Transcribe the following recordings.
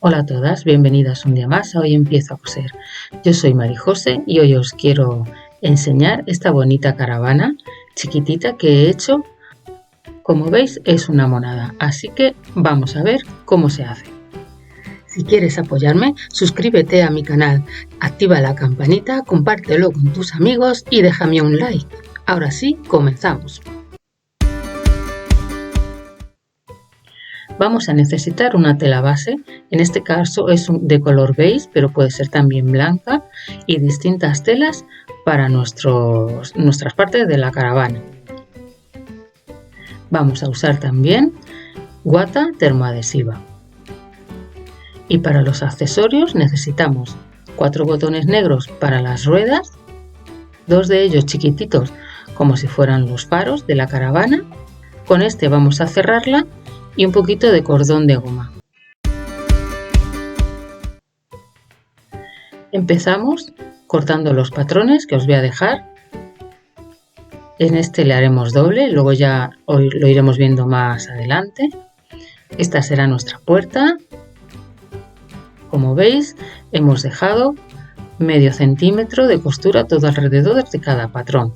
Hola a todas, bienvenidas un día más a Hoy Empiezo a Coser. Yo soy Marijose y hoy os quiero enseñar esta bonita caravana chiquitita que he hecho. Como veis es una monada, así que vamos a ver cómo se hace. Si quieres apoyarme, suscríbete a mi canal, activa la campanita, compártelo con tus amigos y déjame un like. Ahora sí, comenzamos. Vamos a necesitar una tela base, en este caso es de color beige, pero puede ser también blanca, y distintas telas para nuestras partes de la caravana. Vamos a usar también guata termoadhesiva. Y para los accesorios necesitamos 4 botones negros para las ruedas, 2 de ellos chiquititos como si fueran los faros de la caravana. Con este vamos a cerrarla y un poquito de cordón de goma. Empezamos cortando los patrones que os voy a dejar. En este le haremos doble, luego ya hoy lo iremos viendo más adelante. Esta será nuestra puerta. Como veis, hemos dejado medio centímetro de costura todo alrededor de cada patrón.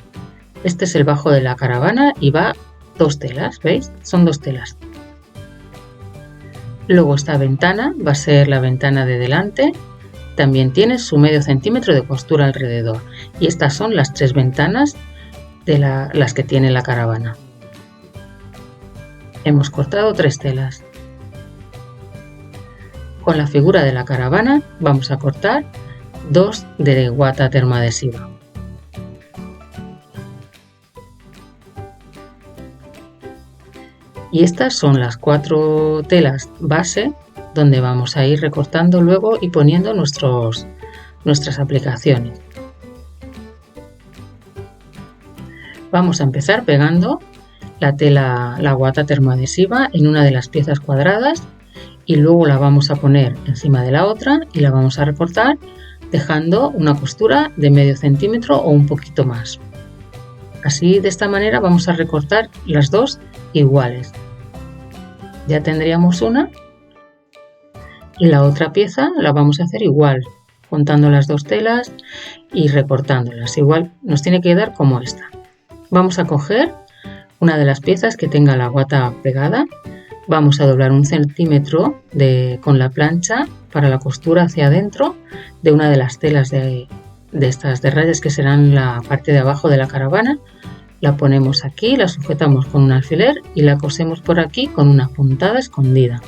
Este es el bajo de la caravana y va 2 telas, ¿veis? Son 2 telas. Luego esta ventana va a ser la ventana de delante, también tiene su medio centímetro de costura alrededor. Y estas son las 3 ventanas de las que tiene la caravana. Hemos cortado 3 telas. Con la figura de la caravana vamos a cortar 2 de guata termoadhesiva. Y estas son las 4 telas base donde vamos a ir recortando luego y poniendo nuestras aplicaciones. Vamos a empezar pegando la guata termoadhesiva en una de las piezas cuadradas y luego la vamos a poner encima de la otra y la vamos a recortar dejando una costura de medio centímetro o un poquito más. Así, de esta manera vamos a recortar las 2 iguales. Ya tendríamos una y la otra pieza la vamos a hacer igual, juntando las 2 telas y recortándolas. Igual nos tiene que quedar como esta. Vamos a coger una de las piezas que tenga la guata pegada, vamos a doblar 1 centímetro con la plancha para la costura hacia adentro de una de las telas de estas de rayas que serán la parte de abajo de la caravana. La ponemos aquí, la sujetamos con un alfiler y la cosemos por aquí con una puntada escondida.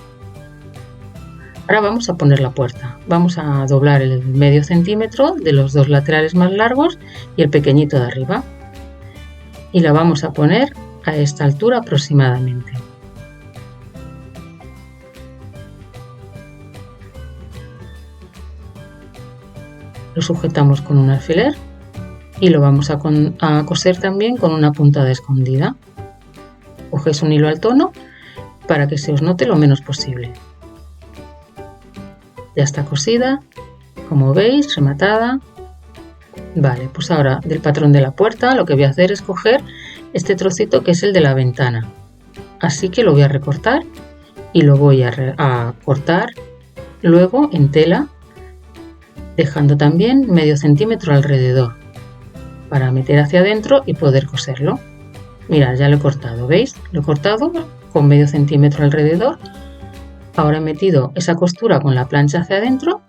Ahora vamos a poner la puerta. Vamos a doblar el medio centímetro de los 2 laterales más largos y el pequeñito de arriba. Y la vamos a poner a esta altura aproximadamente. Lo sujetamos con un alfiler. Y lo vamos a coser también con una puntada escondida. Cogéis un hilo al tono para que se os note lo menos posible. Ya está cosida, como veis, rematada. Vale, pues ahora del patrón de la puerta lo que voy a hacer es coger este trocito que es el de la ventana. Así que lo voy a recortar y lo voy a cortar luego en tela, dejando también medio centímetro alrededor, para meter hacia adentro y poder coserlo. Mirad, ya lo he cortado, ¿veis? Lo he cortado con medio centímetro alrededor. Ahora he metido esa costura con la plancha hacia adentro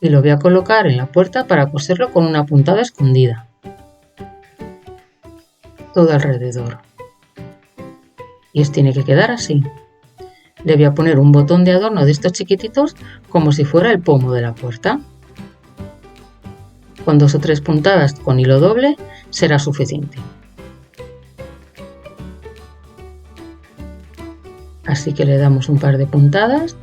y lo voy a colocar en la puerta para coserlo con una puntada escondida. Todo alrededor. Y os tiene que quedar así. Le voy a poner un botón de adorno de estos chiquititos como si fuera el pomo de la puerta. Con 2 o 3 puntadas con hilo doble será suficiente. Así que le damos un par de puntadas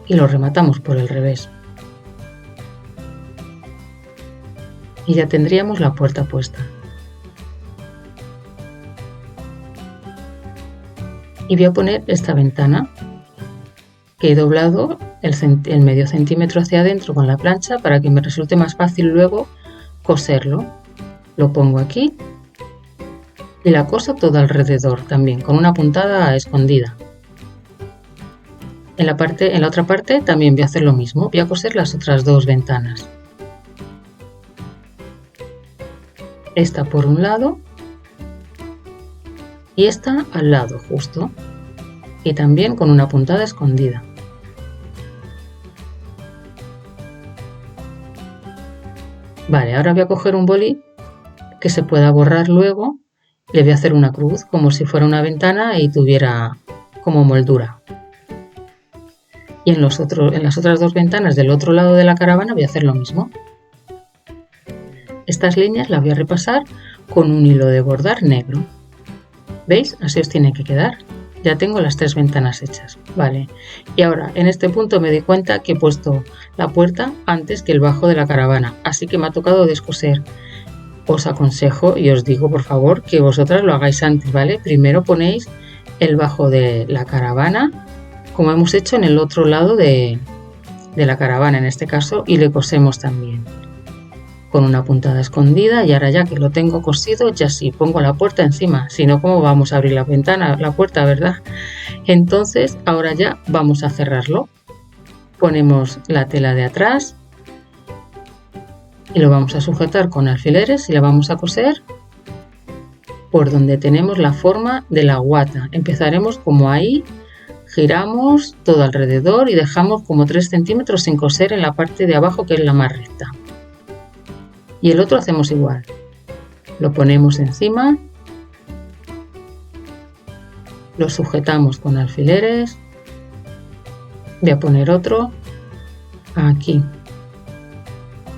y lo rematamos por el revés. Y ya tendríamos la puerta puesta. Y voy a poner esta ventana que he doblado el medio centímetro hacia adentro con la plancha para que me resulte más fácil luego coserlo. Lo pongo aquí y la coso todo alrededor también, con una puntada escondida. En la otra parte también voy a hacer lo mismo, voy a coser las otras dos ventanas. Esta por un lado y esta al lado justo, y también con una puntada escondida. Vale, ahora voy a coger un boli que se pueda borrar luego, le voy a hacer una cruz como si fuera una ventana y tuviera como moldura. Y en las otras dos ventanas del otro lado de la caravana voy a hacer lo mismo. Estas líneas las voy a repasar con un hilo de bordar negro. ¿Veis? Así os tiene que quedar. Ya tengo las tres ventanas hechas. Vale. Y ahora en este punto me di cuenta que he puesto la puerta antes que el bajo de la caravana, así que me ha tocado descoser. Os aconsejo y os digo por favor que vosotras lo hagáis antes, ¿vale? Primero ponéis el bajo de la caravana, como hemos hecho en el otro lado de la caravana en este caso, y le cosemos también con una puntada escondida. Y ahora ya que lo tengo cosido, ya sí pongo la puerta encima, si no, ¿cómo vamos a abrir la puerta, verdad? Entonces ahora ya vamos a cerrarlo. Ponemos la tela de atrás y lo vamos a sujetar con alfileres y la vamos a coser por donde tenemos la forma de la guata. Empezaremos como ahí, giramos todo alrededor y dejamos como 3 centímetros sin coser en la parte de abajo, que es la más recta. Y el otro hacemos igual, lo ponemos encima, lo sujetamos con alfileres, voy a poner otro aquí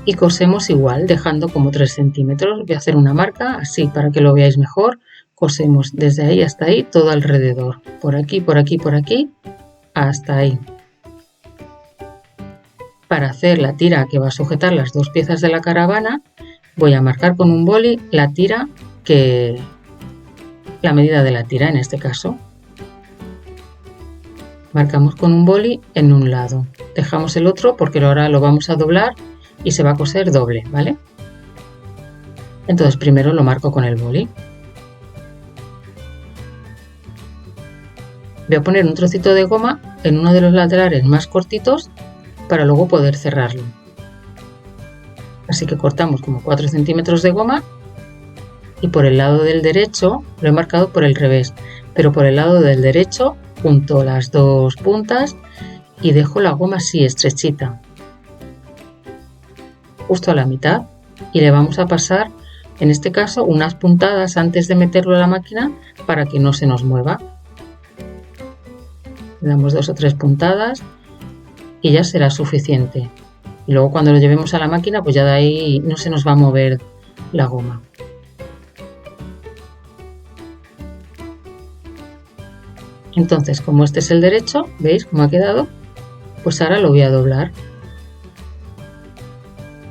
y cosemos igual, dejando como 3 centímetros. Voy a hacer una marca así para que lo veáis mejor. Cosemos desde ahí hasta ahí todo alrededor, por aquí, por aquí, por aquí, hasta ahí. Para hacer la tira que va a sujetar las dos piezas de la caravana, voy a marcar con un boli la medida de la tira en este caso. Marcamos con un boli en un lado, dejamos el otro porque ahora lo vamos a doblar y se va a coser doble, ¿vale? Entonces primero lo marco con el boli. Voy a poner un trocito de goma en uno de los laterales más cortitos para luego poder cerrarlo. Así que cortamos como 4 centímetros de goma y por el lado del derecho, lo he marcado por el revés, pero por el lado del derecho junto las dos puntas y dejo la goma así estrechita, justo a la mitad, y le vamos a pasar en este caso unas puntadas antes de meterlo a la máquina para que no se nos mueva. Le damos 2 o 3 puntadas y ya será suficiente. Y luego cuando lo llevemos a la máquina, pues ya de ahí no se nos va a mover la goma. Entonces, como este es el derecho, ¿veis cómo ha quedado? Pues ahora lo voy a doblar.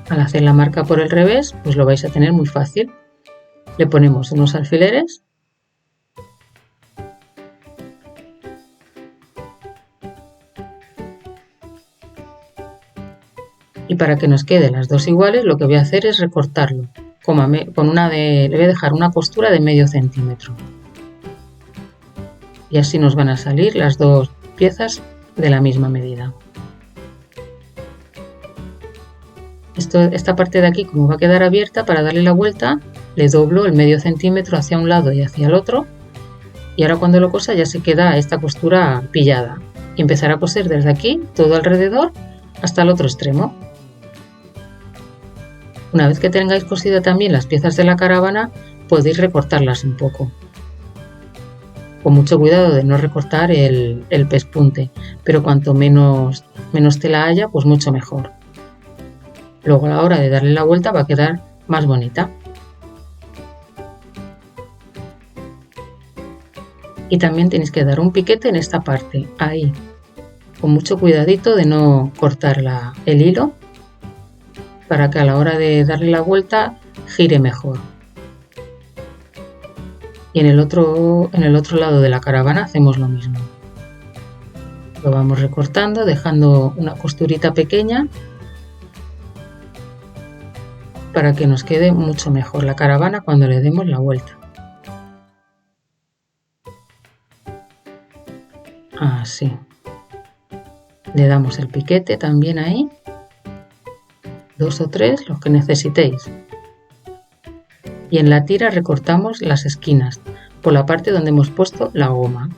Al hacer la marca por el revés, pues lo vais a tener muy fácil. Le ponemos unos alfileres. Y para que nos queden las dos iguales, lo que voy a hacer es recortarlo. Le voy a dejar una costura de medio centímetro. Y así nos van a salir las dos piezas de la misma medida. Esta parte de aquí, como va a quedar abierta, para darle la vuelta, le doblo el medio centímetro hacia un lado y hacia el otro. Y ahora cuando lo cosa ya se queda esta costura pillada. Y empezar a coser desde aquí, todo alrededor, hasta el otro extremo. Una vez que tengáis cosidas también las piezas de la caravana, podéis recortarlas un poco. Con mucho cuidado de no recortar el pespunte, pero cuanto menos tela haya, pues mucho mejor. Luego a la hora de darle la vuelta va a quedar más bonita. Y también tenéis que dar un piquete en esta parte, ahí, con mucho cuidadito de no cortar el hilo, para que a la hora de darle la vuelta gire mejor. Y en el otro lado de la caravana hacemos lo mismo. Lo vamos recortando, dejando una costurita pequeña para que nos quede mucho mejor la caravana cuando le demos la vuelta. Así. Le damos el piquete también ahí, 2 o 3, los que necesitéis. Y en la tira recortamos las esquinas por la parte donde hemos puesto la goma.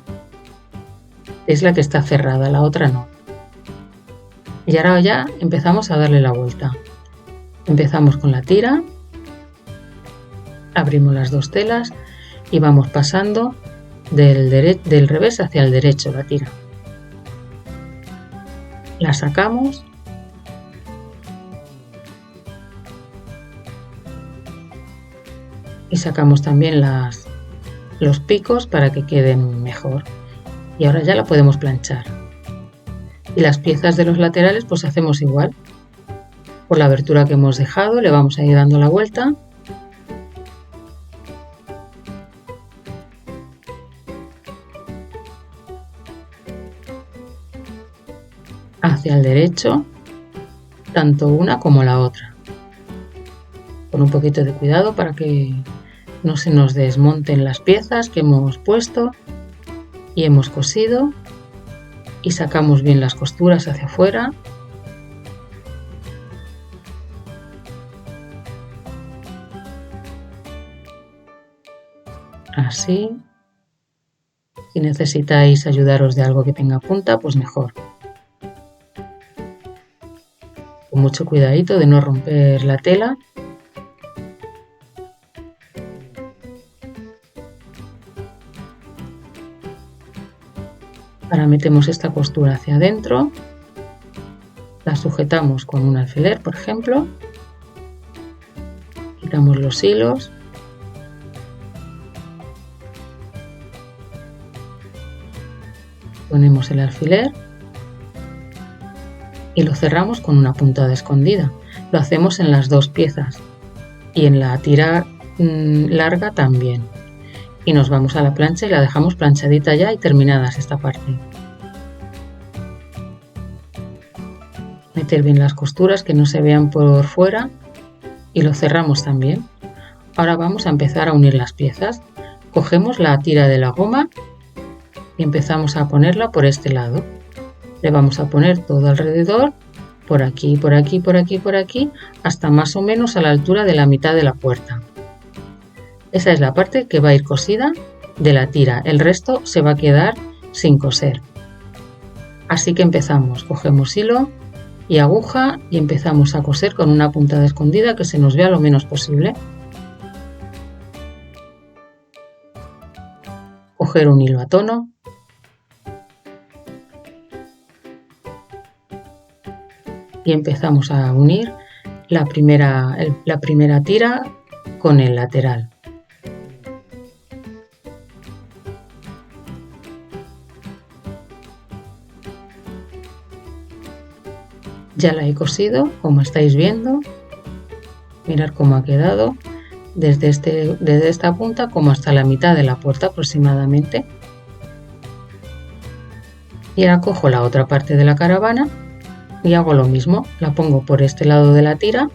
Es la que está cerrada, la otra no. Y ahora ya empezamos a darle la vuelta. Empezamos con la tira, abrimos las dos telas y vamos pasando del revés hacia el derecho la tira. La sacamos y sacamos también los picos para que queden mejor. Y ahora ya la podemos planchar. Y las piezas de los laterales pues hacemos igual. Por la abertura que hemos dejado le vamos a ir dando la vuelta. Hacia el derecho, tanto una como la otra. Con un poquito de cuidado para que no se nos desmonten las piezas que hemos puesto y hemos cosido, y sacamos bien las costuras hacia afuera. Así. Si necesitáis ayudaros de algo que tenga punta, pues mejor. Con mucho cuidadito de no romper la tela. Ahora metemos esta costura hacia adentro, la sujetamos con un alfiler, por ejemplo, quitamos los hilos, ponemos el alfiler y lo cerramos con una puntada escondida. Lo hacemos en las dos piezas y en la tira larga también. Y nos vamos a la plancha y la dejamos planchadita ya y terminadas esta parte. Meter bien las costuras que no se vean por fuera y lo cerramos también. Ahora vamos a empezar a unir las piezas. Cogemos la tira de la goma y empezamos a ponerla por este lado. Le vamos a poner todo alrededor, por aquí, por aquí, por aquí, por aquí, hasta más o menos a la altura de la mitad de la puerta. Esa es la parte que va a ir cosida de la tira, el resto se va a quedar sin coser. Así que empezamos, cogemos hilo y aguja y empezamos a coser con una puntada escondida que se nos vea lo menos posible. Coger un hilo a tono. Y empezamos a unir la primera tira con el lateral. Ya la he cosido, como estáis viendo. Mirad cómo ha quedado desde esta punta como hasta la mitad de la puerta aproximadamente. Y ahora cojo la otra parte de la caravana y hago lo mismo, la pongo por este lado de la tira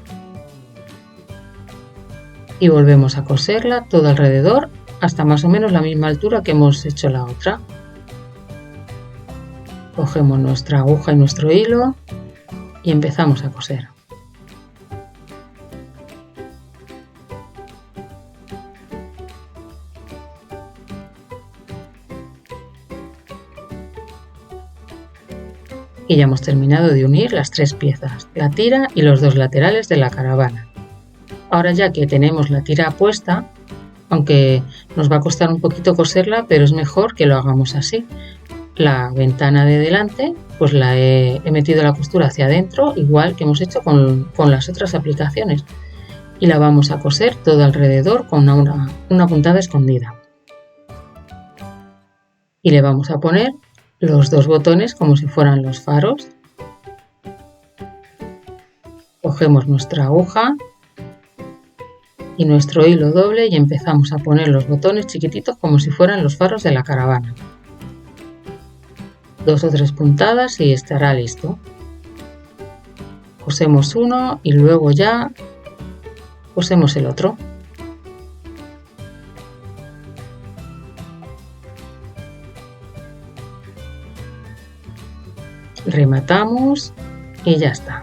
y volvemos a coserla todo alrededor hasta más o menos la misma altura que hemos hecho la otra. Cogemos nuestra aguja y nuestro hilo y empezamos a coser. Y ya hemos terminado de unir las tres piezas, la tira y los dos laterales de la caravana. Ahora ya que tenemos la tira puesta, aunque nos va a costar un poquito coserla, pero es mejor que lo hagamos así. La ventana de delante, pues he metido la costura hacia adentro, igual que hemos hecho con las otras aplicaciones. Y la vamos a coser todo alrededor con una puntada escondida. Y le vamos a poner los dos botones como si fueran los faros. Cogemos nuestra aguja y nuestro hilo doble y empezamos a poner los botones chiquititos como si fueran los faros de la caravana. 2 o 3 puntadas y estará listo. Cosemos uno y luego ya cosemos el otro. Rematamos y ya está.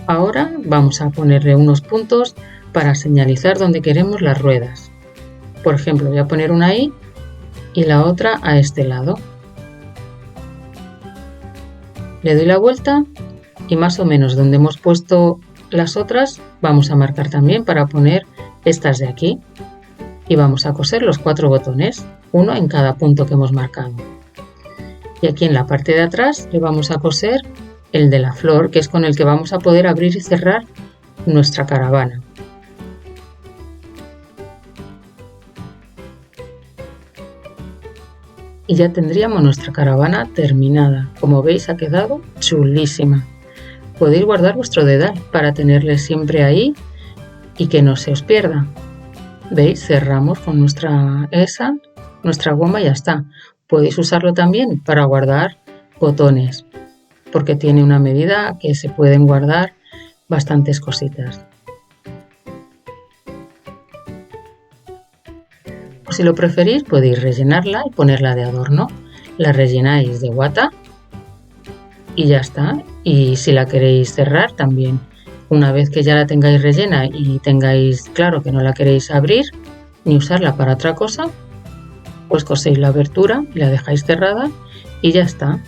Ahora vamos a ponerle unos puntos para señalizar dónde queremos las ruedas. Por ejemplo, voy a poner una ahí y la otra a este lado. Le doy la vuelta y más o menos donde hemos puesto las otras vamos a marcar también para poner estas de aquí. Y vamos a coser los 4 botones, uno en cada punto que hemos marcado. Y aquí en la parte de atrás le vamos a coser el de la flor, que es con el que vamos a poder abrir y cerrar nuestra caravana. Y ya tendríamos nuestra caravana terminada. Como veis, ha quedado chulísima. Podéis guardar vuestro dedal para tenerle siempre ahí y que no se os pierda. ¿Veis? Cerramos con nuestra goma y ya está. Podéis usarlo también para guardar botones, porque tiene una medida que se pueden guardar bastantes cositas. O si lo preferís, podéis rellenarla y ponerla de adorno. La rellenáis de guata y ya está. Y si la queréis cerrar también, una vez que ya la tengáis rellena y tengáis claro que no la queréis abrir ni usarla para otra cosa, pues coséis la abertura y la dejáis cerrada y ya está.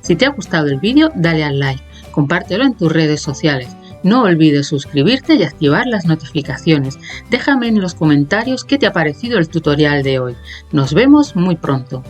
Si te ha gustado el vídeo, dale al like, compártelo en tus redes sociales. No olvides suscribirte y activar las notificaciones. Déjame en los comentarios qué te ha parecido el tutorial de hoy. Nos vemos muy pronto.